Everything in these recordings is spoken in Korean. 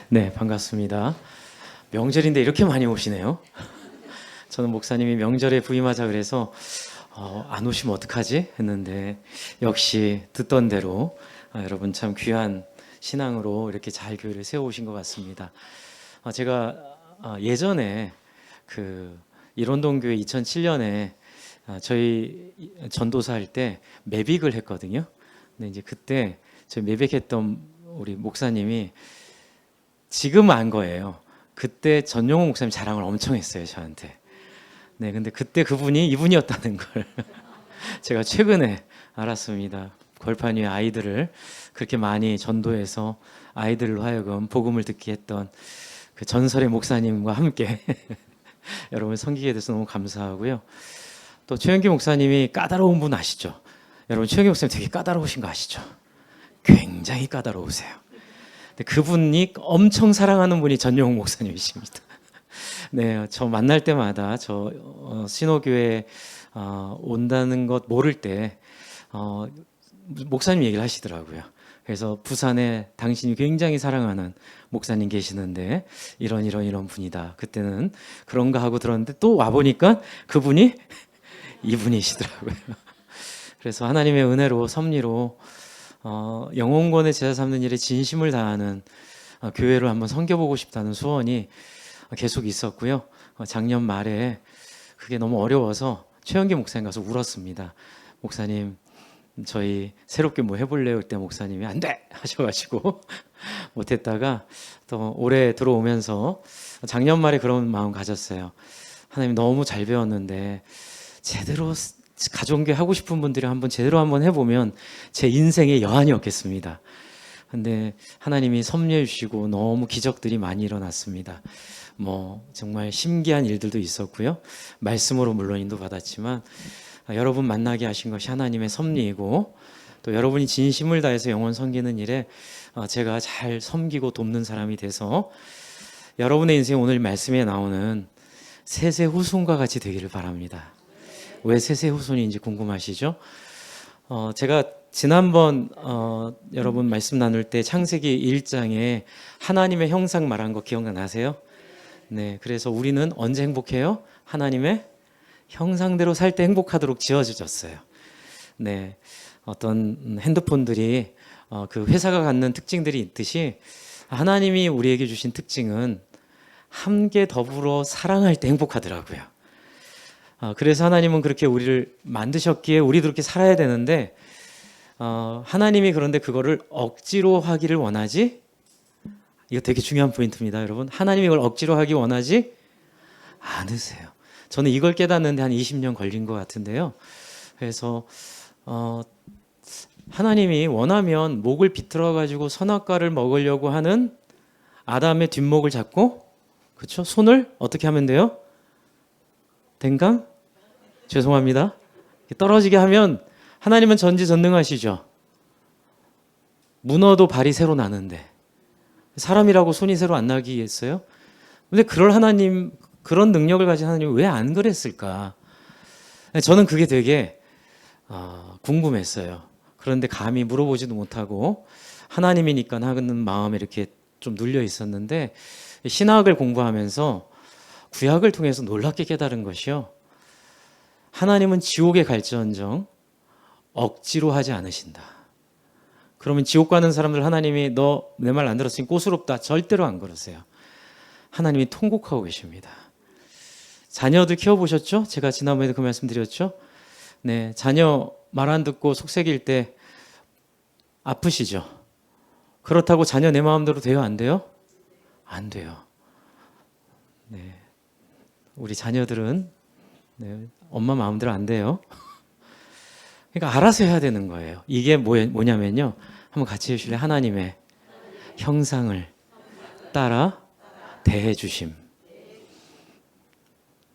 네, 반갑습니다. 명절인데 이렇게 많이 오시네요. 저는 목사님이 명절에 부임하자 그래서 안 오시면 어떡하지 했는데 역시 듣던 대로 여러분 참 귀한 신앙으로 이렇게 잘 교회를 세워오신 것 같습니다. 제가 예전에 그 일원동교회 2007년에 저희 전도사 할 때 매빅을 했거든요. 근데 이제 그때 저희 매빅했던 우리 목사님이 지금 안 거예요. 그때 전용호 목사님 자랑을 엄청 했어요, 저한테. 네, 근데 그때 그분이 이분이었다는 걸 제가 최근에 알았습니다. 벌판 위에 아이들을 그렇게 많이 전도해서 아이들로 하여금 복음을 듣게 했던 그 전설의 목사님과 함께 여러분 섬기게 돼서 너무 감사하고요. 또 최영기 목사님이 까다로운 분 아시죠? 여러분 최영기 목사님 되게 까다로우신 거 아시죠? 굉장히 까다로우세요. 그분이 엄청 사랑하는 분이 전용욱 목사님이십니다. 네, 저 만날 때마다 저 신호교회 온다는 것 모를 때 목사님 얘기를 하시더라고요. 그래서 부산에 당신이 굉장히 사랑하는 목사님 계시는데 이런 분이다. 그때는 그런가 하고 들었는데 또 와보니까 그분이 이분이시더라고요. 그래서 하나님의 은혜로 섭리로 영혼권의 제자 삼는 일에 진심을 다하는 교회를 한번 섬겨보고 싶다는 소원이 계속 있었고요. 작년 말에 그게 너무 어려워서 최영기 목사님 가서 울었습니다. 목사님 저희 새롭게 뭐 해볼래요? 그때 목사님이 안 돼! 하셔가지고 못했다가 또 올해 들어오면서 작년 말에 그런 마음 가졌어요. 하나님 너무 잘 배웠는데 제대로 가정교회 하고 싶은 분들이 제대로 한번 해보면 제 인생의 여한이었겠습니다. 근데 하나님이 섭리해 주시고 너무 기적들이 많이 일어났습니다. 뭐 정말 신기한 일들도 있었고요. 말씀으로 물론 인도받았지만 여러분 만나게 하신 것이 하나님의 섭리이고 또 여러분이 진심을 다해서 영혼 섬기는 일에 제가 잘 섬기고 돕는 사람이 돼서 여러분의 인생 오늘 말씀에 나오는 세세 후손과 같이 되기를 바랍니다. 왜 세세 후손인지 궁금하시죠? 제가 지난번 여러분 말씀 나눌 때 창세기 1장에 하나님의 형상 말한 거 기억나세요? 네, 그래서 우리는 언제 행복해요? 하나님의 형상대로 살 때 행복하도록 지어주셨어요. 네, 어떤 핸드폰들이 그 회사가 갖는 특징들이 있듯이 하나님이 우리에게 주신 특징은 함께 더불어 사랑할 때 행복하더라고요. 그래서 하나님은 그렇게 우리를 만드셨기에 우리도 그렇게 살아야 되는데 하나님이 그런데 그거를 억지로 하기를 원하지? 이거 되게 중요한 포인트입니다, 여러분. 하나님이 이걸 억지로 하기 원하지 않으세요. 저는 이걸 깨닫는데 한 20년 걸린 것 같은데요. 그래서 하나님이 원하면 목을 비틀어 가지고 선악과를 먹으려고 하는 아담의 뒷목을 잡고, 그렇죠? 손을 어떻게 하면 돼요? 댕강? 죄송합니다. 떨어지게 하면 하나님은 전지전능하시죠. 문어도 발이 새로 나는데 사람이라고 손이 새로 안 나기겠어요? 근데 그럴 하나님, 그런 능력을 가진 하나님이 왜 안 그랬을까? 저는 그게 되게 궁금했어요. 그런데 감히 물어보지도 못하고 하나님이니까 하는 마음에 이렇게 좀 눌려 있었는데 신학을 공부하면서 구약을 통해서 놀랍게 깨달은 것이요. 하나님은 지옥에 갈지언정 억지로 하지 않으신다. 그러면 지옥 가는 사람들 하나님이 너 내 말 안 들었으니 꼬스럽다. 절대로 안 그러세요. 하나님이 통곡하고 계십니다. 자녀들 키워보셨죠? 제가 지난번에도 그 말씀 드렸죠? 네, 자녀 말 안 듣고 속삭일 때 아프시죠? 그렇다고 자녀 내 마음대로 돼요? 안 돼요? 안 돼요. 네, 우리 자녀들은 네, 엄마 마음대로 안 돼요. 그러니까 알아서 해야 되는 거예요. 이게 뭐냐면요. 한번 같이 해주실래요? 하나님의 형상을 따라 대해 주심.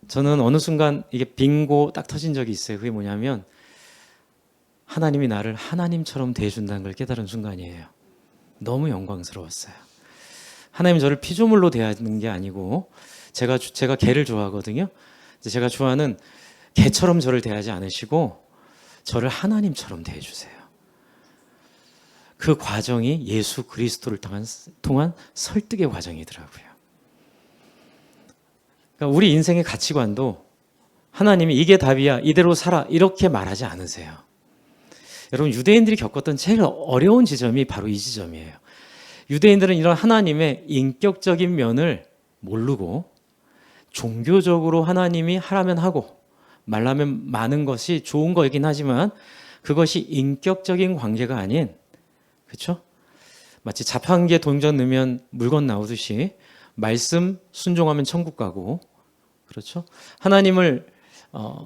저는 어느 순간 이게 빙고 딱 터진 적이 있어요. 그게 뭐냐면 하나님이 나를 하나님처럼 대해준다는 걸 깨달은 순간이에요. 너무 영광스러웠어요. 하나님 저를 피조물로 대하는 게 아니고 제가 개를 좋아하거든요. 제가 좋아하는 개처럼 저를 대하지 않으시고 저를 하나님처럼 대해주세요. 그 과정이 예수 그리스도를 통한 설득의 과정이더라고요. 그러니까 우리 인생의 가치관도 하나님이 이게 답이야, 이대로 살아, 이렇게 말하지 않으세요. 여러분, 유대인들이 겪었던 제일 어려운 지점이 바로 이 지점이에요. 유대인들은 이런 하나님의 인격적인 면을 모르고 종교적으로 하나님이 하라면 하고 말라면 마는 것이 좋은 거이긴 하지만 그것이 인격적인 관계가 아닌, 그렇죠? 마치 자판기에 동전 넣으면 물건 나오듯이 말씀 순종하면 천국 가고, 그렇죠? 하나님을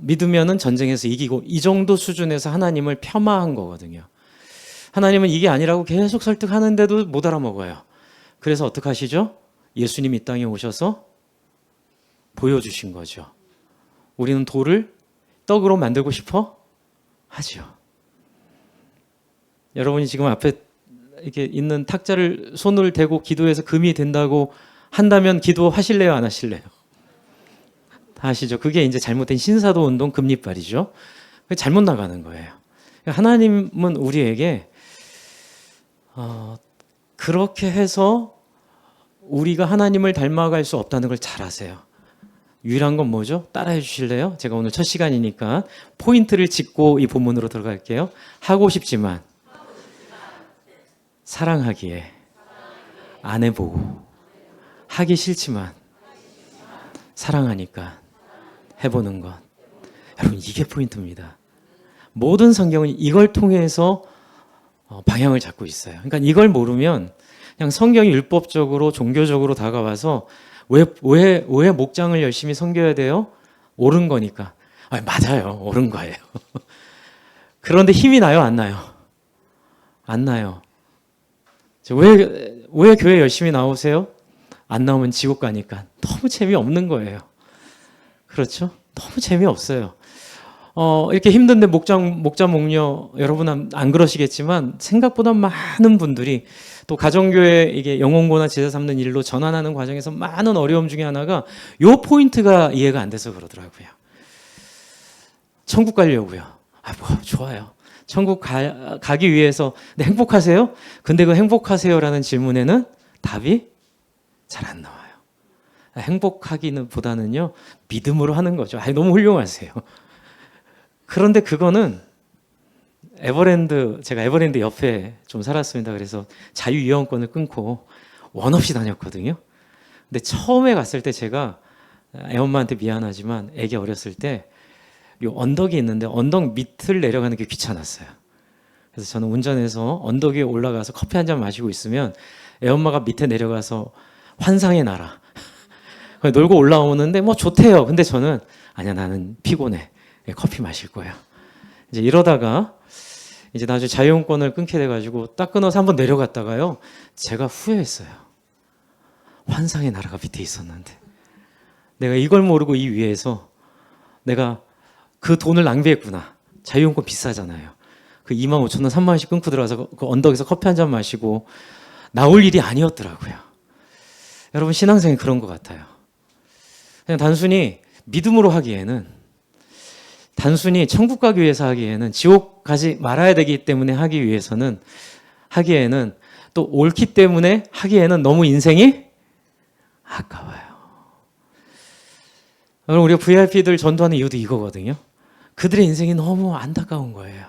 믿으면은 전쟁에서 이기고, 이 정도 수준에서 하나님을 폄하한 거거든요. 하나님은 이게 아니라고 계속 설득하는데도 못 알아먹어요. 그래서 어떻게 하시죠? 예수님이 이 땅에 오셔서 보여주신 거죠. 우리는 돌을 떡으로 만들고 싶어 하죠. 여러분이 지금 앞에 이렇게 있는 탁자를 손을 대고 기도해서 금이 된다고 한다면 기도하실래요? 안 하실래요? 다 아시죠? 그게 이제 잘못된 신사도 운동 금리빨이죠. 잘못 나가는 거예요. 하나님은 우리에게 그렇게 해서 우리가 하나님을 닮아갈 수 없다는 걸 잘 아세요. 유일한 건 뭐죠? 따라해 주실래요? 제가 오늘 첫 시간이니까 포인트를 짚고 이 본문으로 들어갈게요. 하고 싶지만 사랑하기에 안 해보고, 하기 싫지만 사랑하니까 해보는 것. 여러분, 이게 포인트입니다. 모든 성경은 이걸 통해서 방향을 잡고 있어요. 그러니까 이걸 모르면 그냥 성경이 율법적으로 종교적으로 다가와서 왜 목장을 열심히 섬겨야 돼요? 옳은 거니까. 맞아요. 옳은 거예요. 그런데 힘이 나요? 안 나요? 안 나요. 왜 교회 열심히 나오세요? 안 나오면 지옥 가니까. 너무 재미없는 거예요. 그렇죠? 너무 재미없어요. 이렇게 힘든데 목자 목녀 여러분 안 그러시겠지만 생각보다 많은 분들이 또 가정교회 이게 영혼고나 제자 삼는 일로 전환하는 과정에서 많은 어려움 중에 하나가 요 포인트가 이해가 안 돼서 그러더라고요. 천국 가려고요. 좋아요. 천국 가기 위해서 행복하세요? 근데 그 행복하세요라는 질문에는 답이 잘 안 나와요. 행복하기는 보다는요, 믿음으로 하는 거죠. 너무 훌륭하세요. 그런데 그거는 제가 에버랜드 옆에 좀 살았습니다. 그래서 자유이용권을 끊고 원 없이 다녔거든요. 근데 처음에 갔을 때 제가 애엄마한테 미안하지만 애기 어렸을 때 요 언덕이 있는데 언덕 밑을 내려가는 게 귀찮았어요. 그래서 저는 운전해서 언덕 위에 올라가서 커피 한 잔 마시고 있으면 애엄마가 밑에 내려가서 환상의 나라 놀고 올라오는데 좋대요. 근데 저는 아니야, 나는 피곤해. 커피 마실 거야. 이제 이러다가 이제 나중에 자유용권을 끊게 돼가지고 딱 끊어서 한번 내려갔다가요, 제가 후회했어요. 환상의 나라가 밑에 있었는데 내가 이걸 모르고 이 위에서 내가 그 돈을 낭비했구나. 자유용권 비싸잖아요. 그 25,000원, 30,000원씩 끊고 들어가서 그 언덕에서 커피 한 잔 마시고 나올 일이 아니었더라고요. 여러분, 신앙생이 그런 것 같아요. 그냥 단순히 믿음으로 하기에는, 단순히 천국 가기 위해서 하기에는, 지옥 가지 말아야 되기 때문에 하기에는 또 옳기 때문에 하기에는 너무 인생이 아까워요. 여러분, 우리가 VIP들 전도하는 이유도 이거거든요. 그들의 인생이 너무 안타까운 거예요.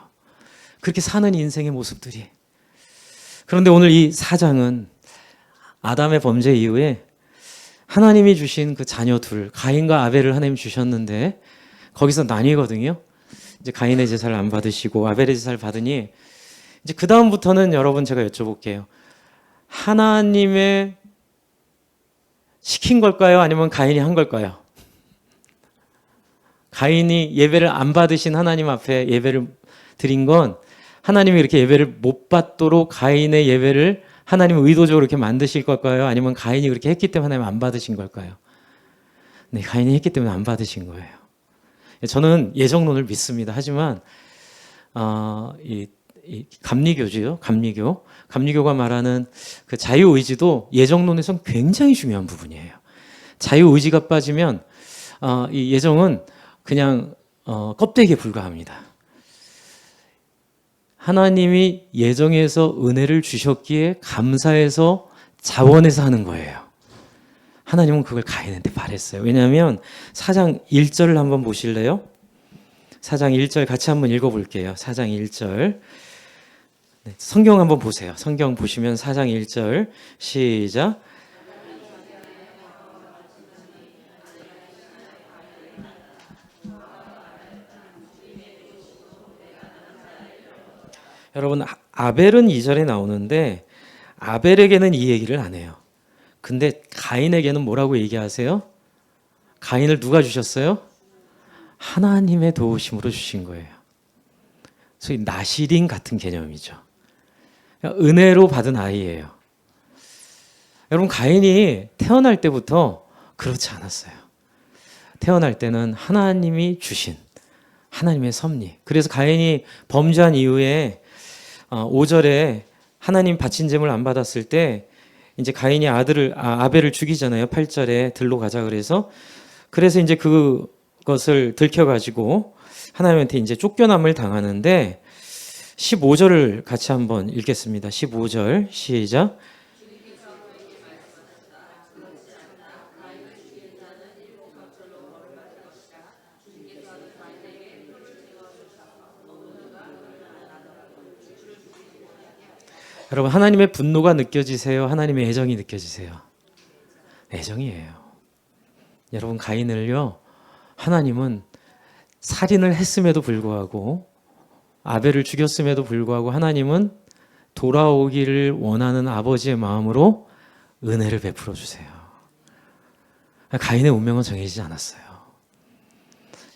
그렇게 사는 인생의 모습들이. 그런데 오늘 이 4장은 아담의 범죄 이후에 하나님이 주신 그 자녀 둘, 가인과 아벨을 하나님 주셨는데 거기서 나뉘거든요. 이제 가인의 제사를 안 받으시고 아벨의 제사를 받으니 이제 그 다음부터는 여러분 제가 여쭤볼게요. 하나님의 시킨 걸까요? 아니면 가인이 한 걸까요? 가인이 예배를 안 받으신 하나님 앞에 예배를 드린 건 하나님이 이렇게 예배를 못 받도록 가인의 예배를 하나님은 의도적으로 이렇게 만드실 걸까요? 아니면 가인이 그렇게 했기 때문에 하나님 안 받으신 걸까요? 네, 가인이 했기 때문에 안 받으신 거예요. 저는 예정론을 믿습니다. 하지만 이 감리교주요, 감리교가 말하는 그 자유의지도 예정론에선 굉장히 중요한 부분이에요. 자유의지가 빠지면 이 예정은 그냥 껍데기에 불과합니다. 하나님이 예정해서 은혜를 주셨기에 감사해서 자원해서 하는 거예요. 하나님은 그걸 가인한테 바랬어요. 왜냐하면 4장 1절을 한번 보실래요? 4장 1절 같이 한번 읽어볼게요. 4장 1절. 네, 성경 한번 보세요. 성경 보시면 4장 1절 시작. 여러분, 아벨은 2절에 나오는데 아벨에게는 이 얘기를 안 해요. 근데 가인에게는 뭐라고 얘기하세요? 가인을 누가 주셨어요? 하나님의 도우심으로 주신 거예요. 소위 나시린 같은 개념이죠. 은혜로 받은 아이예요. 여러분, 가인이 태어날 때부터 그렇지 않았어요. 태어날 때는 하나님이 주신 하나님의 섭리. 그래서 가인이 범죄한 이후에 5절에 하나님 바친 제물 안 받았을 때 이제 가인이 아벨을 죽이잖아요. 8절에 들로 가자 그래서 이제 그것을 들켜가지고 하나님한테 이제 쫓겨남을 당하는데 15절을 같이 한번 읽겠습니다. 15절 시작. 여러분, 하나님의 분노가 느껴지세요? 하나님의 애정이 느껴지세요? 애정이에요. 여러분, 가인을요, 하나님은 살인을 했음에도 불구하고 아벨을 죽였음에도 불구하고 하나님은 돌아오기를 원하는 아버지의 마음으로 은혜를 베풀어 주세요. 가인의 운명은 정해지지 않았어요.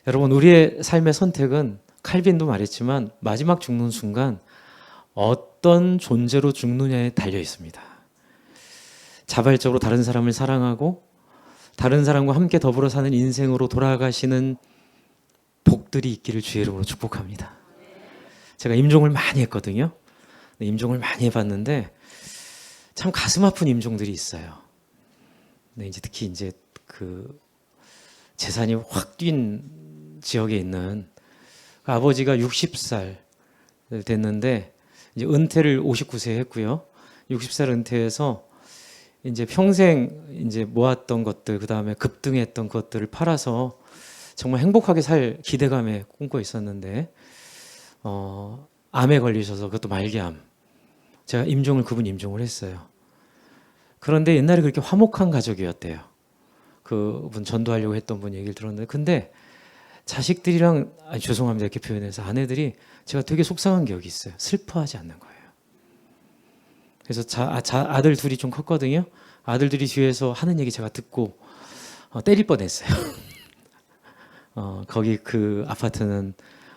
여러분, 우리의 삶의 선택은 칼빈도 말했지만 마지막 죽는 순간 어떤 존재로 죽느냐에 달려 있습니다. 자발적으로 다른 사람을 사랑하고 다른 사람과 함께 더불어 사는 인생으로 돌아가시는 복들이 있기를 주의 이름으로 축복합니다. 제가 임종을 많이 했거든요. 임종을 많이 해봤는데 참 가슴 아픈 임종들이 있어요. 근데 이제 특히 이제 그 재산이 확 뛴 지역에 있는 아버지가 60살 됐는데 이제 은퇴를 59세에 했고요. 60살 은퇴해서 이제 평생 이제 모았던 것들, 그 다음에 급등했던 것들을 팔아서 정말 행복하게 살 기대감에 꿈꿔 있었는데, 암에 걸리셔서 그것도 말기암. 제가 그분 임종을 했어요. 그런데 옛날에 그렇게 화목한 가족이었대요. 그분 전도하려고 했던 분 얘기를 들었는데, 근데 자식들이랑, 죄송합니다. 이렇게 표현해서 아내들이 제가 되게 속상한 기억이 있어요. 슬퍼하지 않는 거예요. 그래서 아들 둘이 좀 컸거든요. 아들들이 뒤에서 하는 얘기 제가 듣고 때릴 뻔했어요. 거기 그 아파트는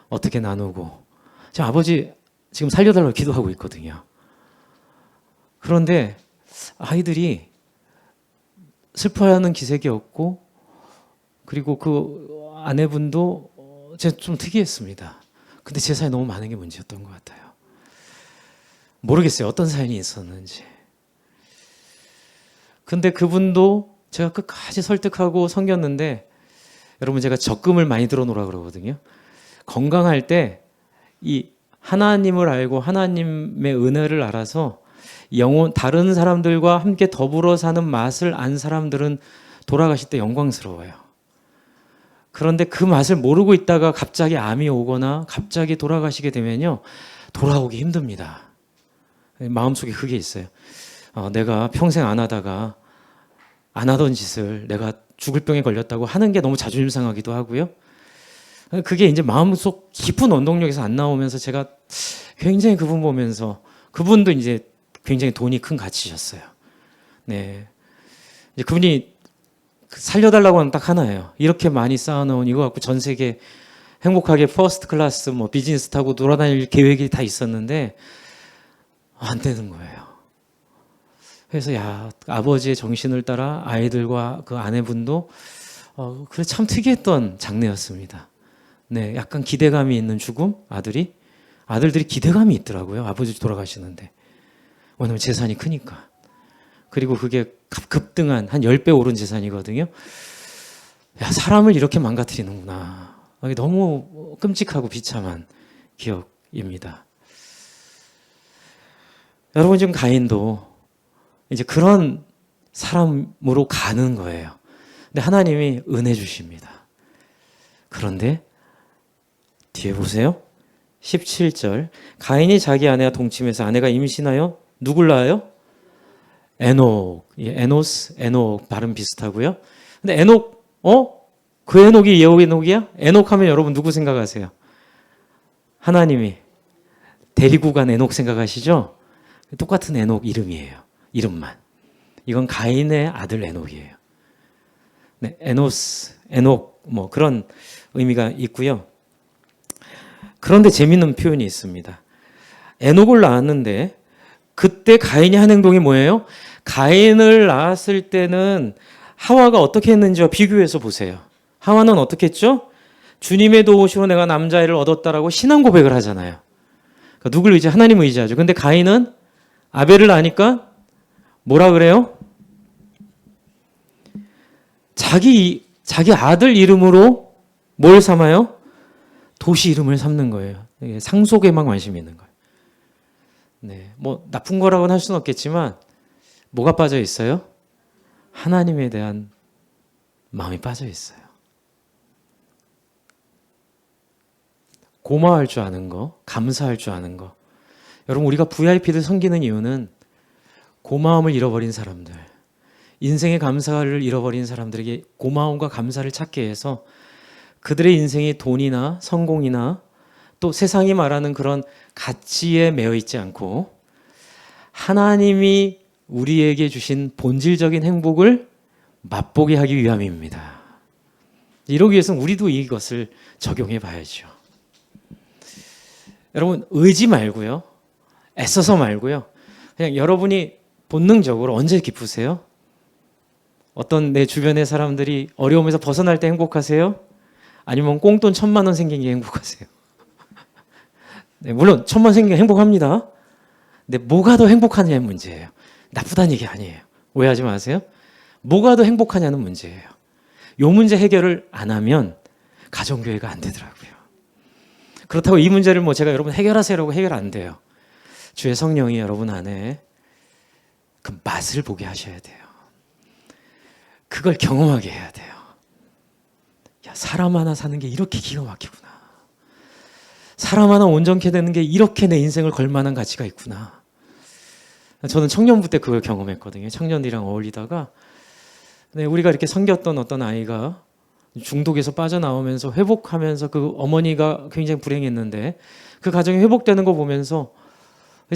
어떻게 나누고 지금 아버지 지금 살려달라고 기도하고 있거든요. 그런데 아이들이 슬퍼하는 기색이 없고 그리고 그 아내분도 제가 좀 특이했습니다. 근데 제 사연이 너무 많은 게 문제였던 것 같아요. 모르겠어요. 어떤 사연이 있었는지. 근데 그분도 제가 끝까지 설득하고 섬겼는데 여러분 제가 적금을 많이 들어놓으라 그러거든요. 건강할 때 이 하나님을 알고 하나님의 은혜를 알아서 다른 사람들과 함께 더불어 사는 맛을 안 사람들은 돌아가실 때 영광스러워요. 그런데 그 맛을 모르고 있다가 갑자기 암이 오거나 갑자기 돌아가시게 되면요. 돌아오기 힘듭니다. 마음속에 그게 있어요. 내가 평생 안 하던 짓을 내가 죽을 병에 걸렸다고 하는 게 너무 자존심 상하기도 하고요. 그게 이제 마음속 깊은 원동력에서 안 나오면서 제가 굉장히 그분 보면서 그분도 이제 굉장히 돈이 큰 가치셨어요. 네. 이제 그분이 살려달라고 하는 딱 하나예요. 이렇게 많이 쌓아놓은 이거 갖고 전 세계 행복하게 퍼스트 클래스 뭐 비즈니스 타고 돌아다닐 계획이 다 있었는데 안 되는 거예요. 그래서 아버지의 정신을 따라 아이들과 그 아내분도 그래 참 특이했던 장례였습니다. 네, 약간 기대감이 있는 죽음 아들들이 기대감이 있더라고요. 아버지 돌아가시는데 왜냐면 재산이 크니까. 그리고 그게 급등한 한 10배 오른 재산이거든요. 사람을 이렇게 망가뜨리는구나. 너무 끔찍하고 비참한 기억입니다. 여러분 지금 가인도 이제 그런 사람으로 가는 거예요. 근데 하나님이 은혜 주십니다. 그런데 뒤에 보세요. 17절. 가인이 자기 아내와 동침해서 아내가 임신하여 누굴 낳아요? 에녹. 에노스, 에녹 발음 비슷하고요. 근데 에녹, 그 에녹이 에녹이야? 에녹 하면 여러분 누구 생각하세요? 하나님이 데리고 간 에녹 생각하시죠? 똑같은 에녹 이름이에요. 이름만. 이건 가인의 아들 에녹이에요. 네, 에노스, 에녹 뭐 그런 의미가 있고요. 그런데 재밌는 표현이 있습니다. 에녹을 낳았는데 그때 가인이 한 행동이 뭐예요? 가인을 낳았을 때는 하와가 어떻게 했는지와 비교해서 보세요. 하와는 어떻게 했죠? 주님의 도우시로 내가 남자아이를 얻었다라고 신앙 고백을 하잖아요. 그러니까 누굴 의지? 하나님을 의지하죠. 근데 가인은 아벨을 낳으니까 뭐라 그래요? 자기 아들 이름으로 뭘 삼아요? 도시 이름을 삼는 거예요. 상속에만 관심이 있는 거예요. 네, 뭐 나쁜 거라고는 할 수는 없겠지만 뭐가 빠져 있어요? 하나님에 대한 마음이 빠져 있어요. 고마워할 줄 아는 거, 감사할 줄 아는 거. 여러분 우리가 VIP들 섬기는 이유는 고마움을 잃어버린 사람들, 인생의 감사를 잃어버린 사람들에게 고마움과 감사를 찾게 해서 그들의 인생이 돈이나 성공이나 또 세상이 말하는 그런 가치에 매여 있지 않고 하나님이 우리에게 주신 본질적인 행복을 맛보게 하기 위함입니다. 이러기 위해서는 우리도 이것을 적용해 봐야죠. 여러분 의지 말고요. 애써서 말고요. 그냥 여러분이 본능적으로 언제 기쁘세요? 어떤 내 주변의 사람들이 어려움에서 벗어날 때 행복하세요? 아니면 꽁돈 1,000만 원 생긴 게 행복하세요? 네, 물론 1,000만 원 생긴 게 행복합니다. 근데 뭐가 더 행복하냐의 문제예요. 나쁘다는 얘기 아니에요. 오해하지 마세요. 뭐가 더 행복하냐는 문제예요. 요 문제 해결을 안 하면 가정교회가 안 되더라고요. 그렇다고 이 문제를 뭐 제가 여러분 해결하세요라고 해결 안 돼요. 주의 성령이 여러분 안에 그 맛을 보게 하셔야 돼요. 그걸 경험하게 해야 돼요. 야, 사람 하나 사는 게 이렇게 기가 막히구나. 사람 하나 온전케 되는 게 이렇게 내 인생을 걸 만한 가치가 있구나. 저는 청년부 때 그걸 경험했거든요. 청년들이랑 어울리다가 네, 우리가 이렇게 섬겼던 어떤 아이가 중독에서 빠져나오면서 회복하면서 그 어머니가 굉장히 불행했는데 그 가정이 회복되는 거 보면서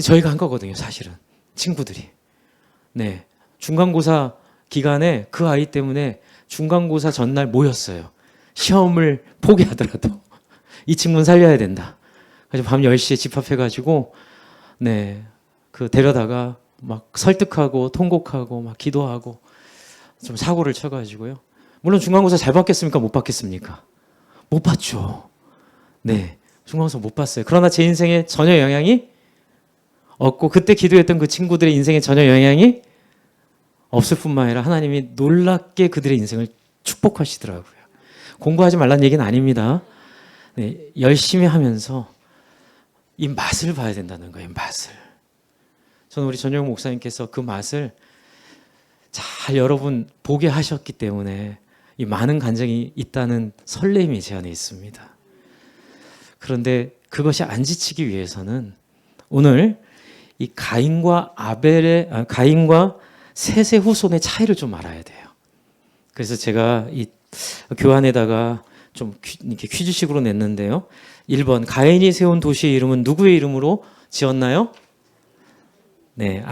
저희가 한 거거든요. 사실은 친구들이. 네, 중간고사 기간에 그 아이 때문에 중간고사 전날 모였어요. 시험을 포기하더라도 이 친구는 살려야 된다. 그래서 밤 10시에 집합해가지고 네, 그 데려다가 막 설득하고 통곡하고 막 기도하고 좀 사고를 쳐가지고요. 물론 중간고사 잘 받겠습니까? 못 받겠습니까? 못 받죠. 네, 중간고사 못 봤어요. 그러나 제 인생에 전혀 영향이 없고 그때 기도했던 그 친구들의 인생에 전혀 영향이 없을 뿐만 아니라 하나님이 놀랍게 그들의 인생을 축복하시더라고요. 공부하지 말라는 얘기는 아닙니다. 네, 열심히 하면서 이 맛을 봐야 된다는 거예요. 맛을. 저는 우리 전용 목사님께서 그 맛을 잘 여러분 보게 하셨기 때문에 이 많은 간증이 있다는 설렘이 제 안에 있습니다. 그런데 그것이 안 지치기 위해서는 오늘 이 가인과 셋의 후손의 차이를 좀 알아야 돼요. 그래서 제가 이 교환에다가 좀 이렇게 퀴즈식으로 냈는데요. 1번 가인이 세운 도시의 이름은 누구의 이름으로 지었나요? 네,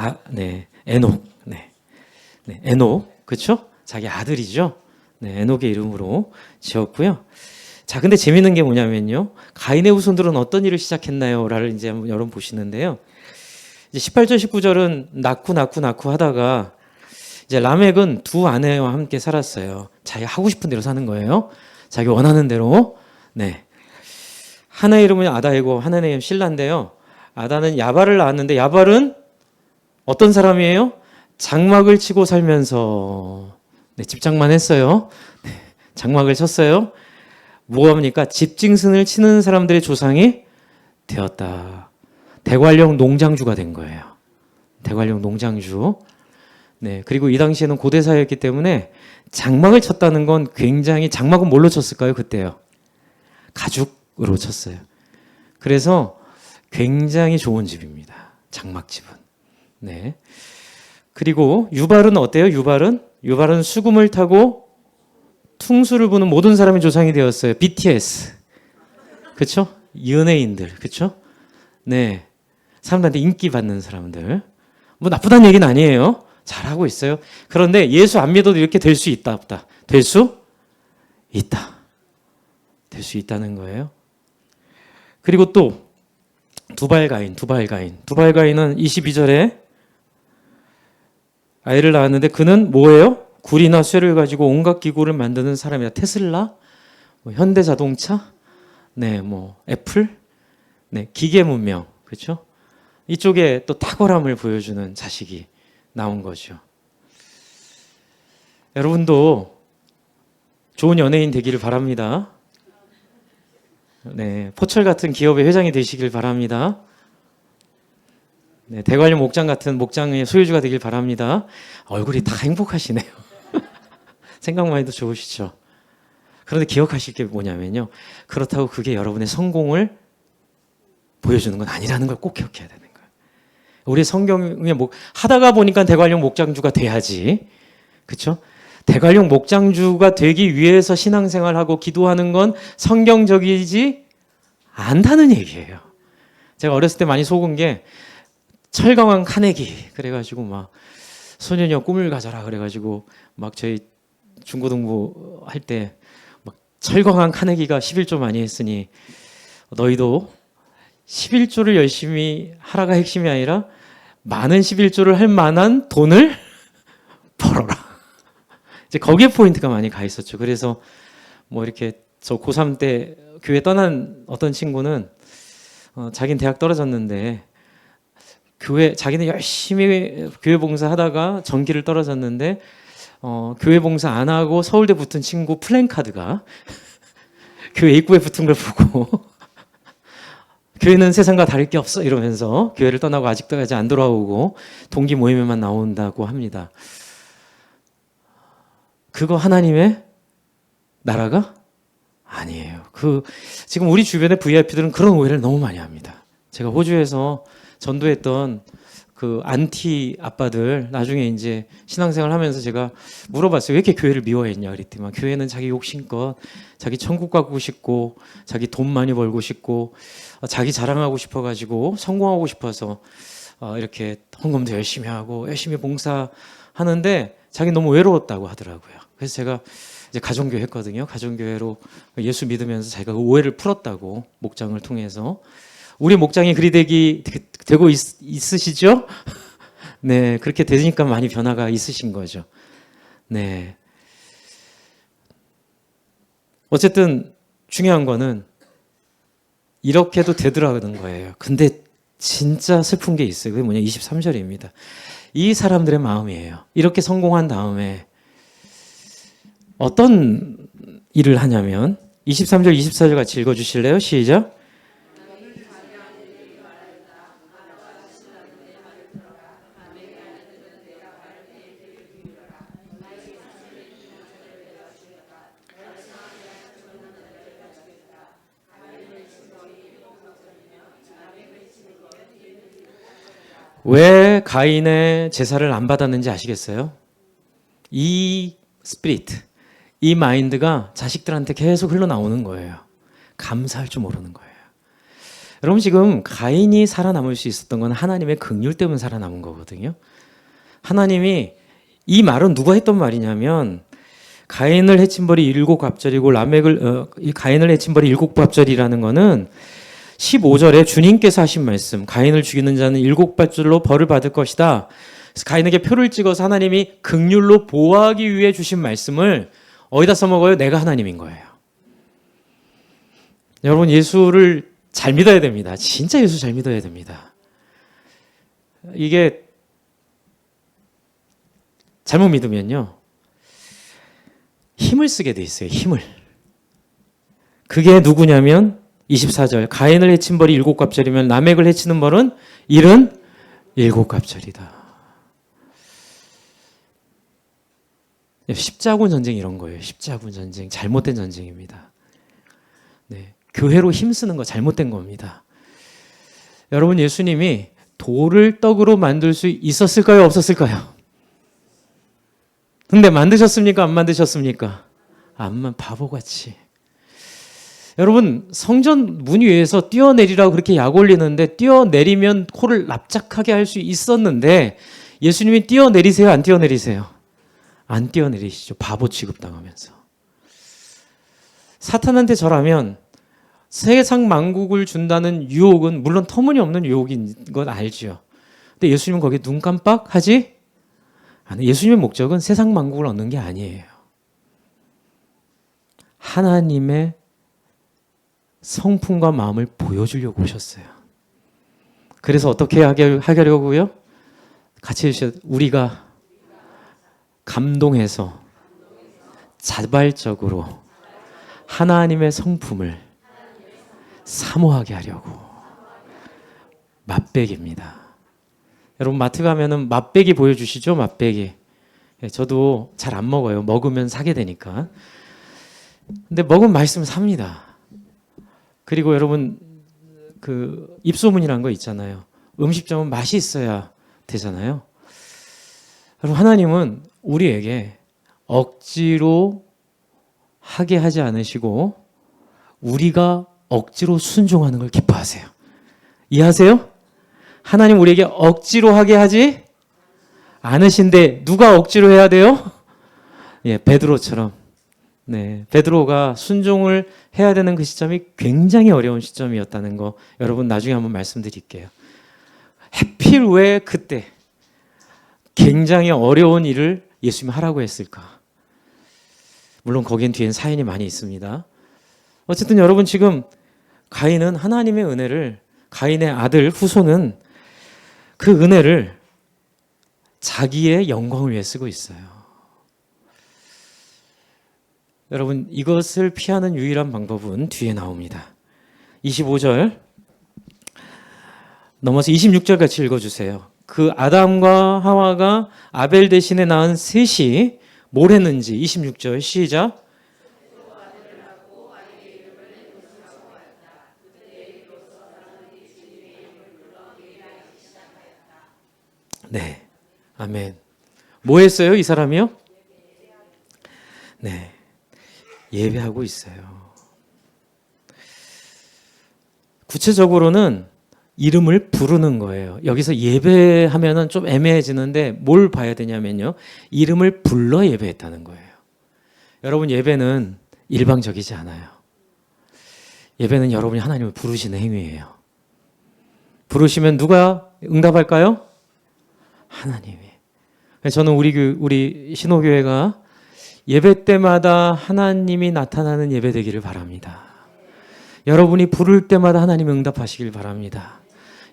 에녹. 네, 에녹, 그렇죠? 자기 아들이죠. 네, 에녹의 이름으로 지었고요. 자, 근데 재밌는 게 뭐냐면요. 가인의 후손들은 어떤 일을 시작했나요?를 이제 한번 여러분 보시는데요. 이제 18절, 19절은 낳고 하다가 이제 라멕은 두 아내와 함께 살았어요. 자기 하고 싶은 대로 사는 거예요. 자기 원하는 대로. 네. 하나의 이름은 아다이고 하나의 이름은 실라인데요. 아다는 야발을 낳았는데 야발은 어떤 사람이에요? 장막을 치고 살면서 네, 집장만 했어요. 네, 장막을 쳤어요. 뭐합니까? 집짐승을 치는 사람들의 조상이 되었다. 대관령 농장주가 된 거예요. 대관령 농장주. 네, 그리고 이 당시에는 고대사였기 때문에 장막을 쳤다는 건 굉장히, 장막은 뭘로 쳤을까요? 그때요. 가죽으로 쳤어요. 그래서 굉장히 좋은 집입니다. 장막집은. 네. 그리고 유발은 어때요? 유발은 수금을 타고 퉁수를 부는 모든 사람이 조상이 되었어요. BTS. 그쵸? 연예인들. 그쵸? 네. 사람들한테 인기 받는 사람들. 뭐 나쁘다는 얘기는 아니에요. 잘하고 있어요. 그런데 예수 안 믿어도 이렇게 될 수 있다, 없다? 될 수 있다. 될 수 있다는 거예요. 그리고 또 두발가인은 22절에 아이를 낳았는데 그는 뭐예요? 굴이나 쇠를 가지고 온갖 기구를 만드는 사람이다. 테슬라, 뭐 현대자동차, 네, 뭐 애플, 네, 기계 문명, 그렇죠? 이쪽에 또 탁월함을 보여주는 자식이 나온 거죠. 여러분도 좋은 연예인 되기를 바랍니다. 네, 포철 같은 기업의 회장이 되시길 바랍니다. 네, 대관령 목장 같은 목장의 소유주가 되길 바랍니다. 얼굴이 다 행복하시네요. 생각만 해도 좋으시죠? 그런데 기억하실 게 뭐냐면요. 그렇다고 그게 여러분의 성공을 보여주는 건 아니라는 걸 꼭 기억해야 되는 거예요. 우리 성경에 하다가 보니까 대관령 목장주가 돼야지. 그렇죠? 대관령 목장주가 되기 위해서 신앙생활하고 기도하는 건 성경적이지 않다는 얘기예요. 제가 어렸을 때 많이 속은 게 철강왕 카네기 그래가지고 막 소년이여 꿈을 가져라 그래가지고 막 저희 중고등부 할 때 막 철강왕 카네기가 11조 많이 했으니 너희도 11조를 열심히 하라가 핵심이 아니라 많은 11조를 할 만한 돈을 벌어라. 이제 거기에 포인트가 많이 가 있었죠. 그래서 뭐 이렇게 저 고3 때 교회 떠난 어떤 친구는 자기는 대학 떨어졌는데 자기는 열심히 교회 봉사하다가 전기를 떨어졌는데 교회 봉사 안 하고 서울대 붙은 친구 플랜카드가 교회 입구에 붙은 걸 보고 교회는 세상과 다를 게 없어 이러면서 교회를 떠나고 아직까지 안 돌아오고 동기 모임에만 나온다고 합니다. 그거 하나님의 나라가 아니에요. 지금 우리 주변의 VIP들은 그런 오해를 너무 많이 합니다. 제가 호주에서 전도했던 그 안티 아빠들 나중에 이제 신앙생활 하면서 제가 물어봤어요. 왜 이렇게 교회를 미워했냐 그랬더니 교회는 자기 욕심껏 자기 천국 가고 싶고 자기 돈 많이 벌고 싶고 자기 자랑하고 싶어가지고 성공하고 싶어서 이렇게 헌금도 열심히 하고 열심히 봉사하는데 자기 너무 외로웠다고 하더라고요. 그래서 제가 이제 가정교회 했거든요. 가정교회로 예수 믿으면서 자기가 오해를 풀었다고 목장을 통해서. 우리 목장이 그리 되고 있으시죠? 네, 그렇게 되니까 많이 변화가 있으신 거죠. 네. 어쨌든 중요한 거는 이렇게도 되더라는 거예요. 근데 진짜 슬픈 게 있어요. 그게 뭐냐? 23절입니다. 이 사람들의 마음이에요. 이렇게 성공한 다음에 어떤 일을 하냐면 23절, 24절 같이 읽어주실래요? 시작. 왜 가인의 제사를 안 받았는지 아시겠어요? 이 스피리트, 이 마인드가 자식들한테 계속 흘러나오는 거예요. 감사할 줄 모르는 거예요. 여러분 지금 가인이 살아남을 수 있었던 건 하나님의 긍휼 때문에 살아남은 거거든요. 하나님이 이 말은 누가 했던 말이냐면 가인을 해친 벌이 7갑절이고 가인을 해친 벌이 7갑절이라는 거는 15절에 주님께서 하신 말씀, 가인을 죽이는 자는 7밧줄로 벌을 받을 것이다. 그래서 가인에게 표를 찍어서 하나님이 긍휼로 보호하기 위해 주신 말씀을 어디다 써먹어요? 내가 하나님인 거예요. 여러분 예수를 잘 믿어야 됩니다. 진짜 예수 잘 믿어야 됩니다. 이게 잘못 믿으면요 힘을 쓰게 돼 있어요. 힘을. 그게 누구냐면 24절 가인을 해친 벌이 7갑절이면 라멕을 해치는 벌은 77 일곱갑절이다. 십자군 전쟁 이런 거예요. 십자군 전쟁, 잘못된 전쟁입니다. 네, 교회로 힘쓰는 거 잘못된 겁니다. 여러분, 예수님이 돌을 떡으로 만들 수 있었을까요? 없었을까요? 근데 만드셨습니까? 안 만드셨습니까? 암만 바보같이. 여러분, 성전 문 위에서 뛰어내리라고 그렇게 약 올리는데 뛰어내리면 코를 납작하게 할 수 있었는데 예수님이 뛰어내리세요? 안 뛰어내리세요? 안 뛰어내리시죠. 바보 취급당하면서. 사탄한테 절하면 세상 만국을 준다는 유혹은 물론 터무니없는 유혹인 건 알죠. 근데 예수님은 거기에 눈 깜빡하지 않아요. 예수님의 목적은 세상 만국을 얻는 게 아니에요. 하나님의 성품과 마음을 보여주려고 오셨어요. 그래서 어떻게 하려고요? 같이 해주셔도 우리가 감동해서 자발적으로 하나님의 성품을 사모하게 하려고. 맛배기입니다. 여러분, 마트 가면은 맛배기 보여주시죠? 맛배기. 저도 잘 안 먹어요. 먹으면 사게 되니까. 근데 먹으면 맛있으면 삽니다. 그리고 여러분, 그 입소문이라는 거 있잖아요. 음식점은 맛이 있어야 되잖아요. 여러분, 하나님은 우리에게 억지로 하게 하지 않으시고 우리가 억지로 순종하는 걸 기뻐하세요. 이해하세요? 하나님 우리에게 억지로 하게 하지 않으신데 누가 억지로 해야 돼요? 예, 베드로처럼. 네, 베드로가 순종을 해야 되는 그 시점이 굉장히 어려운 시점이었다는 거 여러분 나중에 한번 말씀드릴게요. 하필 왜 그때 굉장히 어려운 일을 예수님이 하라고 했을까? 물론 거기엔 뒤엔 사연이 많이 있습니다. 어쨌든 여러분, 지금 가인은 하나님의 은혜를, 가인의 아들 후손은 그 은혜를 자기의 영광을 위해 쓰고 있어요. 여러분, 이것을 피하는 유일한 방법은 뒤에 나옵니다. 25절 넘어서 26절 같이 읽어주세요. 그 아담과 하와가 아벨 대신에 낳은 셋이 뭘 했는지. 26절 시작. 네, 아멘. 뭐 했어요, 이 사람이요? 네, 예배하고 있어요. 구체적으로는 이름을 부르는 거예요. 여기서 예배하면은 좀 애매해지는데 뭘 봐야 되냐면요, 이름을 불러 예배했다는 거예요. 여러분, 예배는 일방적이지 않아요. 예배는 여러분이 하나님을 부르시는 행위예요. 부르시면 누가 응답할까요? 하나님이. 저는 우리 신호교회가 예배 때마다 하나님이 나타나는 예배 되기를 바랍니다. 여러분이 부를 때마다 하나님이 응답하시길 바랍니다.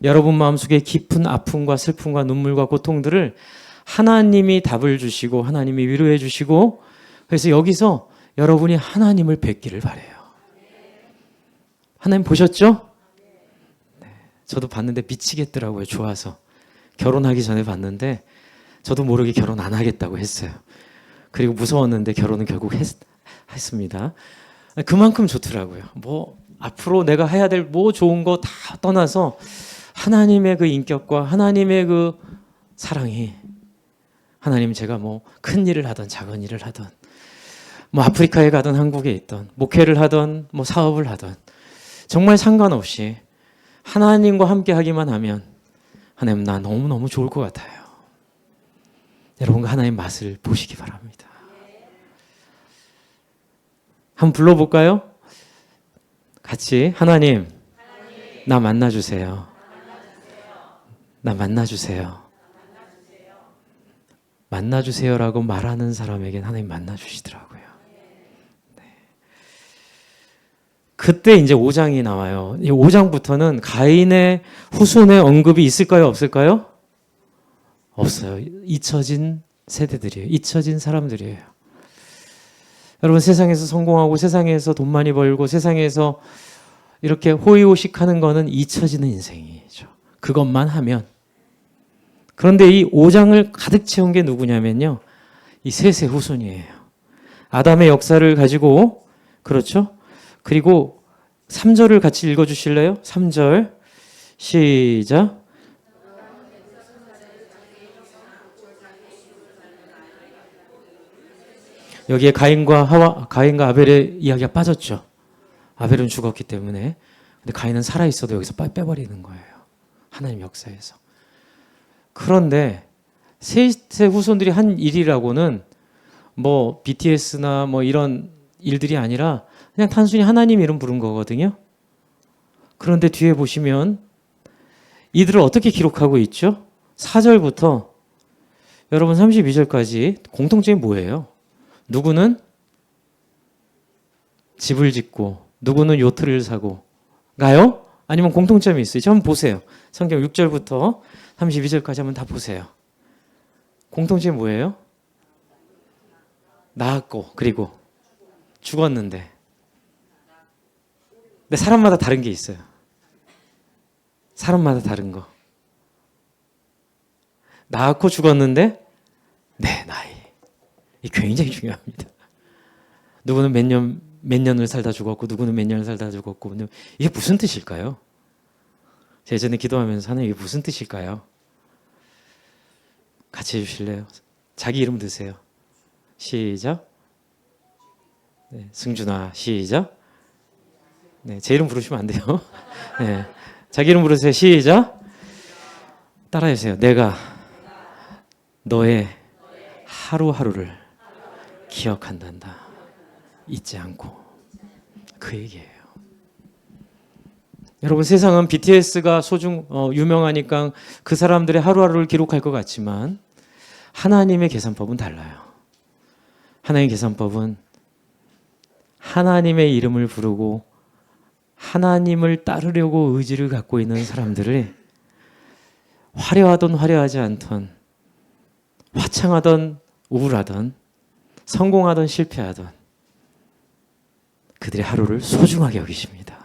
여러분 마음속에 깊은 아픔과 슬픔과 눈물과 고통들을 하나님이 답을 주시고 하나님이 위로해 주시고, 그래서 여기서 여러분이 하나님을 뵙기를 바라요. 하나님 보셨죠? 네, 저도 봤는데 미치겠더라고요. 좋아서. 결혼하기 전에 봤는데 저도 모르게 결혼 안 하겠다고 했어요. 그리고 무서웠는데 결혼은 결국 했습니다. 그만큼 좋더라고요. 뭐 앞으로 내가 해야 될 뭐 좋은 거 다 떠나서 하나님의 그 인격과 하나님의 그 사랑이, 하나님, 제가 뭐 큰 일을 하던 작은 일을 하던 뭐 아프리카에 가던 한국에 있던 목회를 하던 뭐 사업을 하던 정말 상관없이 하나님과 함께 하기만 하면 하나님, 나 너무너무 좋을 것 같아요. 여러분과 하나님의 맛을 보시기 바랍니다. 한번 불러볼까요? 같이. 하나님, 나 만나주세요. 나 만나주세요. 만나주세요라고 말하는 사람에겐 하나님 만나주시더라고요. 네. 그때 이제 5장이 나와요. 이 5장부터는 가인의 후손의 언급이 있을까요? 없을까요? 없어요. 잊혀진 세대들이에요. 잊혀진 사람들이에요. 여러분, 세상에서 성공하고 세상에서 돈 많이 벌고 세상에서 이렇게 호의호식하는 거는 잊혀지는 인생이죠. 그것만 하면. 그런데 이 5장을 가득 채운 게 누구냐면요. 이 셋의 후손이에요. 아담의 역사를 가지고, 그렇죠? 그리고 3절을 같이 읽어주실래요? 3절 시작. 여기에 가인과 아벨의 이야기가 빠졌죠. 아벨은 죽었기 때문에. 근데 가인은 살아있어도 여기서 빼버리는 거예요. 하나님 역사에서. 그런데 셋의 후손들이 한 일이라고는 뭐 BTS나 뭐 이런 일들이 아니라 그냥 단순히 하나님 이름 부른 거거든요. 그런데 뒤에 보시면 이들을 어떻게 기록하고 있죠? 4절부터 여러분 32절까지 공통점이 뭐예요? 누구는 집을 짓고 누구는 요트를 사고 가요? 아니면 공통점이 있어요? 한번 보세요. 성경 6절부터 32절까지 한번 다 보세요. 공통점이 뭐예요? 낳았고 그리고 죽었는데. 근데 사람마다 다른 게 있어요. 사람마다 다른 거. 낳았고 죽었는데 내 나이. 이게 굉장히 중요합니다. 누구는 몇 년을 살다 죽었고 누구는 몇 년을 살다 죽었고 이게 무슨 뜻일까요? 제가 예전에 기도하면서 하나님 이게 무슨 뜻일까요? 같이 해주실래요? 자기 이름 드세요. 시작. 네, 승준아 시작. 네, 제 이름 부르시면 안 돼요. 네, 자기 이름 부르세요. 시작. 따라해주세요. 내가 너의 하루하루를 기억한단다. 잊지 않고. 그 얘기예요. 여러분 세상은 BTS가 유명하니까 그 사람들의 하루하루를 기록할 것 같지만 하나님의 계산법은 달라요. 하나님의 계산법은 하나님의 이름을 부르고 하나님을 따르려고 의지를 갖고 있는 사람들을 화려하던 화려하지 않던 화창하던 우울하던 성공하던 실패하던 그들의 하루를 소중하게 여기십니다.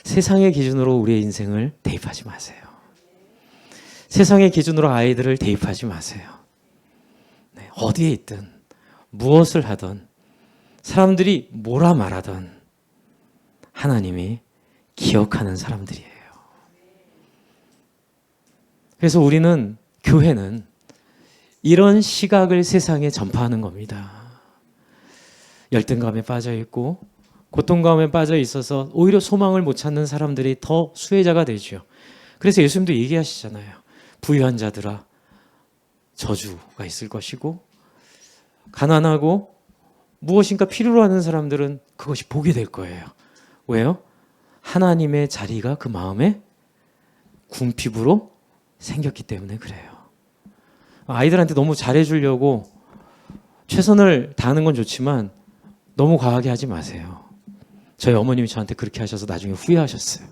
세상의 기준으로 우리의 인생을 대입하지 마세요. 세상의 기준으로 아이들을 대입하지 마세요. 네, 어디에 있든 무엇을 하든 사람들이 뭐라 말하든 하나님이 기억하는 사람들이에요. 그래서 우리는 교회는 이런 시각을 세상에 전파하는 겁니다. 열등감에 빠져 있고 고통감에 빠져 있어서 오히려 소망을 못 찾는 사람들이 더 수혜자가 되죠. 그래서 예수님도 얘기하시잖아요. 부유한 자들아 저주가 있을 것이고 가난하고 무엇인가 필요로 하는 사람들은 그것이 복이 될 거예요. 왜요? 하나님의 자리가 그 마음에 궁핍으로 생겼기 때문에 그래요. 아이들한테 너무 잘해주려고 최선을 다하는 건 좋지만 너무 과하게 하지 마세요. 저희 어머님이 저한테 그렇게 하셔서 나중에 후회하셨어요.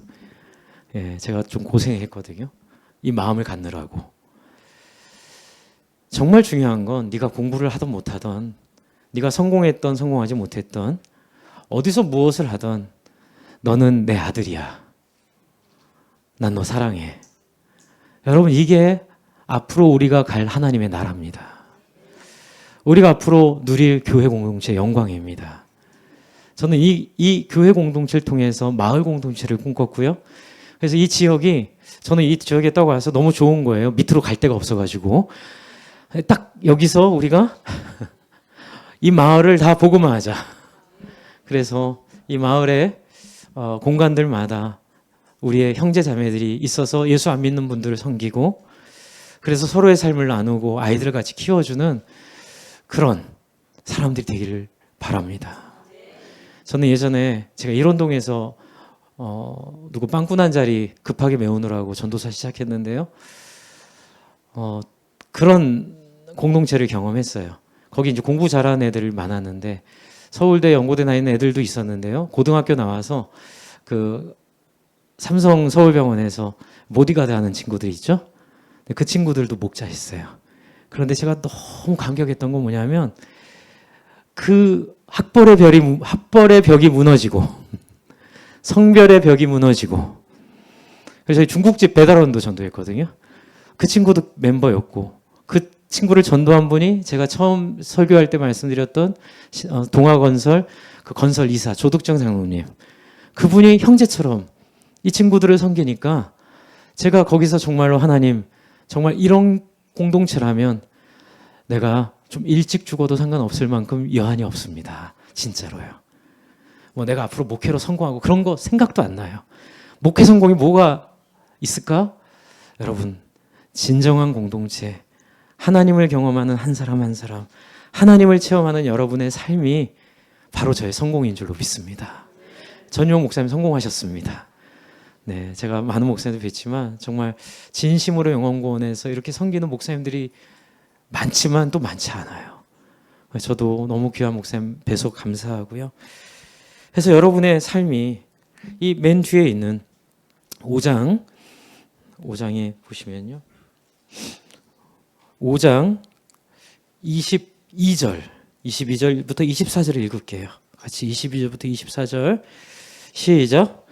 예, 제가 좀 고생했거든요. 이 마음을 갖느라고. 정말 중요한 건 네가 공부를 하든 못하든 네가 성공했던 성공하지 못했던 어디서 무엇을 하든 너는 내 아들이야. 난 너 사랑해. 여러분 이게 앞으로 우리가 갈 하나님의 나라입니다. 우리가 앞으로 누릴 교회 공동체의 영광입니다. 저는 이 교회 공동체를 통해서 마을 공동체를 꿈꿨고요. 그래서 이 지역이 저는 이 지역에 딱 와서 너무 좋은 거예요. 밑으로 갈 데가 없어가지고 딱 여기서 우리가 이 마을을 다 복음화하자. 그래서 이 마을의 공간들마다 우리의 형제 자매들이 있어서 예수 안 믿는 분들을 섬기고 그래서 서로의 삶을 나누고 아이들을 같이 키워주는 그런 사람들이 되기를 바랍니다. 저는 예전에 제가 일원동에서 누구 빵꾸 난 자리 급하게 메우느라고 전도사 시작했는데요. 그런 공동체를 경험했어요. 거기 이제 공부 잘하는 애들 많았는데 서울대 연고대 나 있는 애들도 있었는데요. 고등학교 나와서 그 삼성 서울병원에서 보디가드 하는 친구들 있죠. 그 친구들도 목자했어요. 그런데 제가 너무 감격했던 건 뭐냐면 그 학벌의 벽이 무너지고 성별의 벽이 무너지고 그래서 저희 중국집 배달원도 전도했거든요. 그 친구도 멤버였고 그 친구를 전도한 분이 제가 처음 설교할 때 말씀드렸던 동아건설 그 건설 이사 조득정 장로님, 그분이 형제처럼 이 친구들을 섬기니까 제가 거기서 정말로 하나님, 정말 이런 공동체라면 내가 좀 일찍 죽어도 상관없을 만큼 여한이 없습니다. 진짜로요. 뭐 내가 앞으로 목회로 성공하고 그런 거 생각도 안 나요. 목회 성공이 뭐가 있을까? 여러분, 진정한 공동체, 하나님을 경험하는 한 사람 한 사람, 하나님을 체험하는 여러분의 삶이 바로 저의 성공인 줄로 믿습니다. 전용 목사님 성공하셨습니다. 네, 제가 많은 목사님들 뵀지만 정말 진심으로 영원구원에서 이렇게 섬기는 목사님들이 많지만 또 많지 않아요. 저도 너무 귀한 목사님 뵈서 감사하고요. 그래서 여러분의 삶이 이 맨 뒤에 있는 5장에 보시면요. 5장 22절부터 24절을 읽을게요. 같이 22절부터 24절 시작.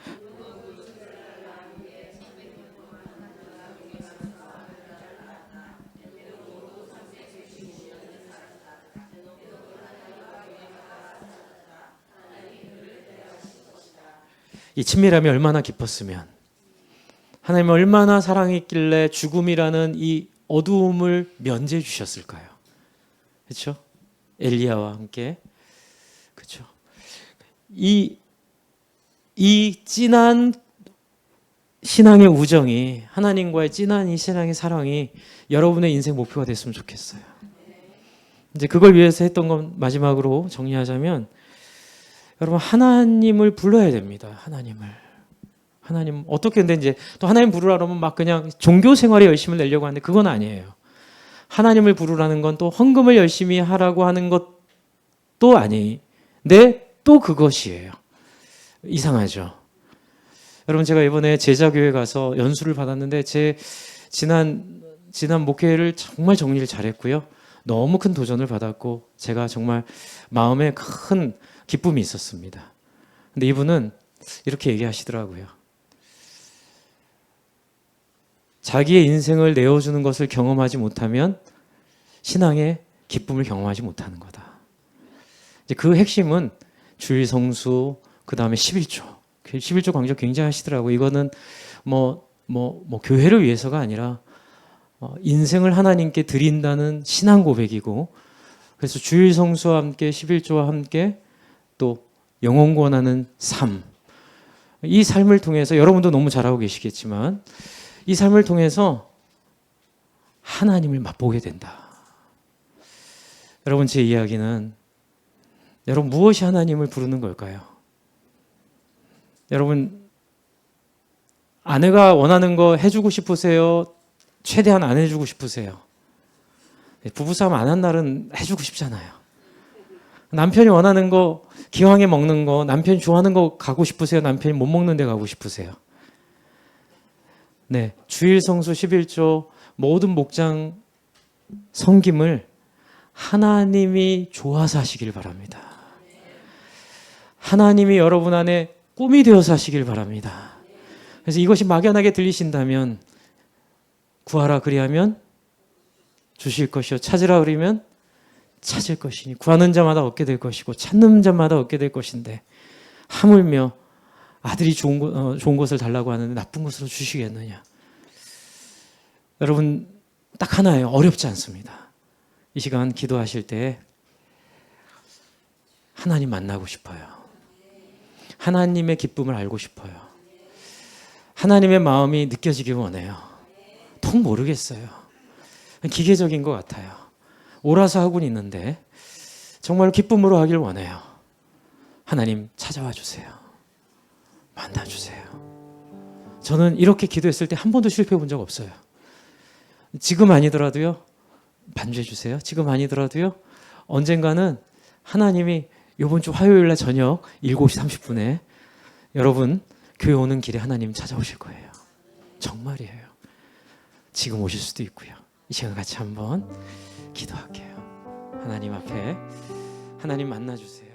이 친밀함이 얼마나 깊었으면, 하나님은 얼마나 사랑했길래 죽음이라는 이 어두움을 면제해 주셨을까요? 그렇죠? 엘리야와 함께. 그렇죠? 이 진한 신앙의 우정이, 하나님과의 진한 이 신앙의 사랑이 여러분의 인생 목표가 됐으면 좋겠어요. 이제 그걸 위해서 했던 건 마지막으로 정리하자면, 여러분 하나님을 불러야 됩니다. 하나님 어떻게 근데 이제 또 하나님 부르라 그러면 막 그냥 종교 생활에 열심을 내려고 하는데 그건 아니에요. 하나님을 부르라는 건 또 헌금을 열심히 하라고 하는 것도 아닌데 또 그것이에요. 이상하죠. 여러분 제가 이번에 제자교회 가서 연수를 받았는데 제 지난 목회를 정말 정리를 잘했고요. 너무 큰 도전을 받았고 제가 정말 마음에 큰 기쁨이 있었습니다. 근데 이분은 이렇게 얘기하시더라고요. 자기의 인생을 내어주는 것을 경험하지 못하면 신앙의 기쁨을 경험하지 못하는 거다. 이제 그 핵심은 주일 성수, 그 다음에 11조. 11조 강조 굉장히 하시더라고요. 이거는 뭐 교회를 위해서가 아니라 인생을 하나님께 드린다는 신앙 고백이고, 그래서 주일 성수와 함께 11조와 함께 또 영혼 구원하는 삶, 이 삶을 통해서 여러분도 너무 잘하고 계시겠지만 이 삶을 통해서 하나님을 맛보게 된다. 여러분 제 이야기는 여러분 무엇이 하나님을 부르는 걸까요? 여러분 아내가 원하는 거 해주고 싶으세요? 최대한 안 해주고 싶으세요? 부부싸움 안 한 날은 해주고 싶잖아요. 남편이 원하는 거, 기왕에 먹는 거, 남편이 좋아하는 거 가고 싶으세요? 남편이 못 먹는 데 가고 싶으세요? 네, 주일 성수 11조 모든 목장 섬김을 하나님이 좋아서 하시길 바랍니다. 하나님이 여러분 안에 꿈이 되어서 하시길 바랍니다. 그래서 이것이 막연하게 들리신다면 구하라 그리하면 주실 것이요 찾으라 그러면 찾을 것이니 구하는 자마다 얻게 될 것이고 찾는 자마다 얻게 될 것인데 하물며 아들이 좋은 것을 달라고 하는데 나쁜 것으로 주시겠느냐. 여러분 딱 하나예요. 어렵지 않습니다. 이 시간 기도하실 때 하나님 만나고 싶어요. 하나님의 기쁨을 알고 싶어요. 하나님의 마음이 느껴지길 원해요. 통 모르겠어요. 기계적인 것 같아요. 오라서 하고는 있는데 정말 기쁨으로 하길 원해요. 하나님 찾아와 주세요. 만나 주세요. 저는 이렇게 기도했을 때 한 번도 실패해 본 적 없어요. 지금 아니더라도요. 반주해 주세요. 지금 아니더라도요. 언젠가는 하나님이 이번 주 화요일 날 저녁 7시 30분에 여러분 교회 오는 길에 하나님 찾아오실 거예요. 정말이에요. 지금 오실 수도 있고요. 이 시간 같이 한번 기도할게요. 하나님 앞에 하나님 만나주세요.